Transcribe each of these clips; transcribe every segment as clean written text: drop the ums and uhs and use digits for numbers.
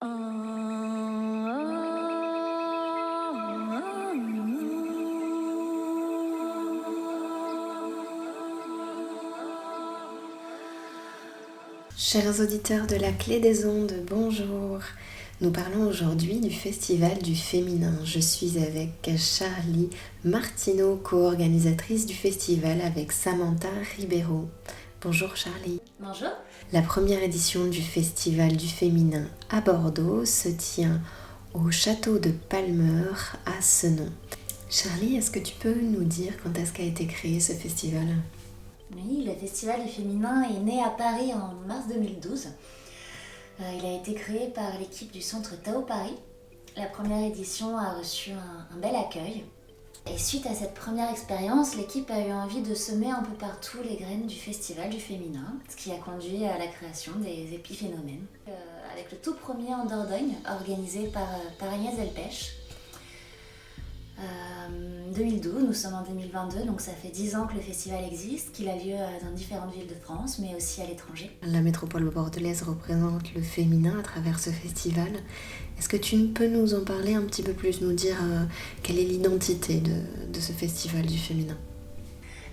Chers auditeurs de la Clé des Ondes, bonjour. Nous parlons aujourd'hui du Festival du Féminin. Je suis avec Charlie Martineau, co-organisatrice du festival avec Samantha Ribeiro. Bonjour Charlie. Bonjour. La première édition du Festival du Féminin à Bordeaux se tient au château de Palmeur à Senon. Charlie, est-ce que tu peux nous dire quand est-ce qu'a été créé ce festival ? Oui, le Festival du Féminin est né à Paris en mars 2012. Il a été créé par l'équipe du Centre Tao Paris. La première édition a reçu un bel accueil. Et suite à cette première expérience, l'équipe a eu envie de semer un peu partout les graines du Festival du Féminin, ce qui a conduit à la création des épiphénomènes. Avec le tout premier en Dordogne, organisé par Agnès Delpech. 2012, nous sommes en 2022, donc ça fait 10 ans que le festival existe, qu'il a lieu dans différentes villes de France, mais aussi à l'étranger. La métropole bordelaise représente le féminin à travers ce festival. Est-ce que tu peux nous en parler un petit peu plus, nous dire quelle est l'identité de ce festival du féminin ?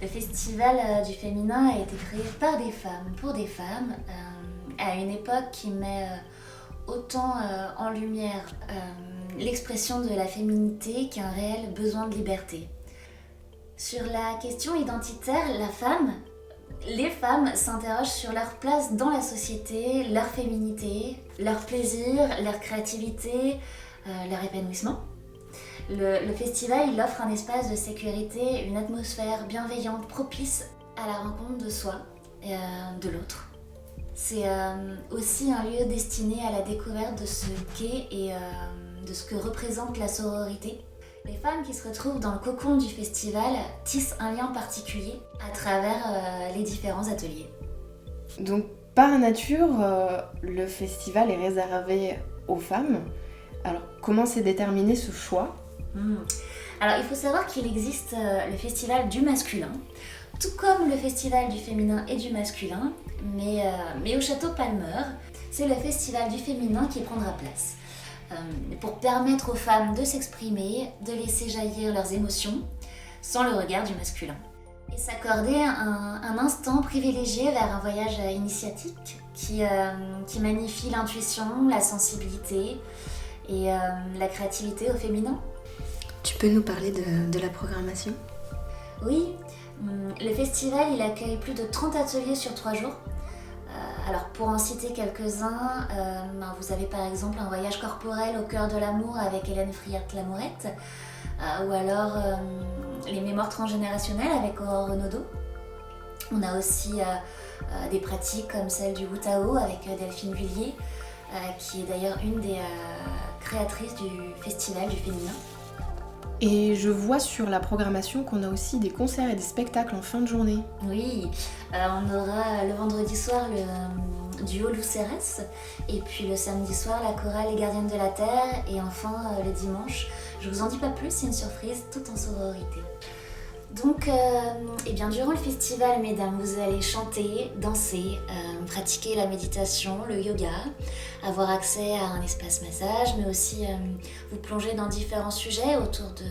Le festival du féminin a été créé par des femmes, pour des femmes, à une époque qui met autant en lumière l'expression de la féminité qu'un réel besoin de liberté. Sur la question identitaire, les femmes s'interrogent sur leur place dans la société, leur féminité, leur plaisir, leur créativité, leur épanouissement. Le festival, il offre un espace de sécurité, une atmosphère bienveillante, propice à la rencontre de soi et de l'autre. C'est aussi un lieu destiné à la découverte de ce qu'est et de ce que représente la sororité. Les femmes qui se retrouvent dans le cocon du festival tissent un lien particulier à travers les différents ateliers. Donc par nature, le festival est réservé aux femmes. Alors comment s'est déterminé ce choix ? Alors il faut savoir qu'il existe le festival du masculin, tout comme le festival du féminin et du masculin, mais au château Palmeur, c'est le festival du féminin qui prendra place. Pour permettre aux femmes de s'exprimer, de laisser jaillir leurs émotions, sans le regard du masculin. Et s'accorder un instant privilégié vers un voyage initiatique qui magnifie l'intuition, la sensibilité et la créativité au féminin. Tu peux nous parler de la programmation ? Oui, le festival il accueille plus de 30 ateliers sur 3 jours. Alors pour en citer quelques-uns, vous avez par exemple un voyage corporel au cœur de l'amour avec Hélène Friart-Lamourette, ou alors les mémoires transgénérationnelles avec Aurore Renaudot. On a aussi des pratiques comme celle du Wu Tao avec Delphine Vuillier, qui est d'ailleurs une des créatrices du festival du féminin. Et je vois sur la programmation qu'on a aussi des concerts et des spectacles en fin de journée. Oui, on aura le vendredi soir le duo Luceres, et puis le samedi soir la chorale Les Gardiennes de la Terre, et enfin le dimanche, je vous en dis pas plus, c'est une surprise, tout en sororité. Donc, durant le festival, mesdames, vous allez chanter, danser, pratiquer la méditation, le yoga, avoir accès à un espace massage, mais aussi vous plonger dans différents sujets autour de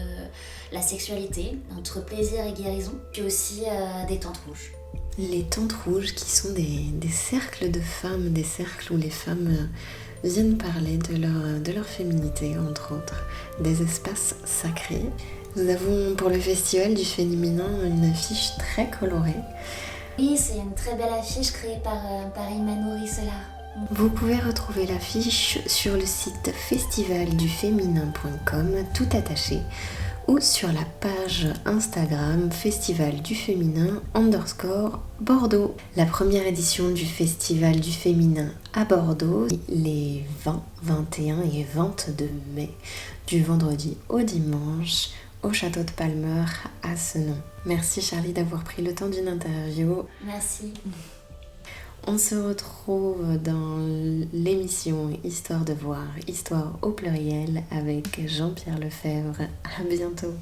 la sexualité, entre plaisir et guérison, puis aussi des tentes rouges. Les tentes rouges qui sont des cercles de femmes, des cercles où les femmes viennent parler de leur féminité, entre autres, des espaces sacrés. Nous avons pour le festival du féminin une affiche très colorée. Oui, c'est une très belle affiche créée par Imano Risselard. Vous pouvez retrouver l'affiche sur le site festivalduféminin.com, tout attaché, ou sur la page Instagram Festival du Féminin _Bordeaux. La première édition du Festival du Féminin à Bordeaux, les 20, 21 et 22 mai, du vendredi au dimanche, au château de Palmeur à Senon. Merci Charlie d'avoir pris le temps d'une interview. Merci. On se retrouve dans l'émission Histoire de voir, Histoire au pluriel avec Jean-Pierre Lefebvre. À bientôt.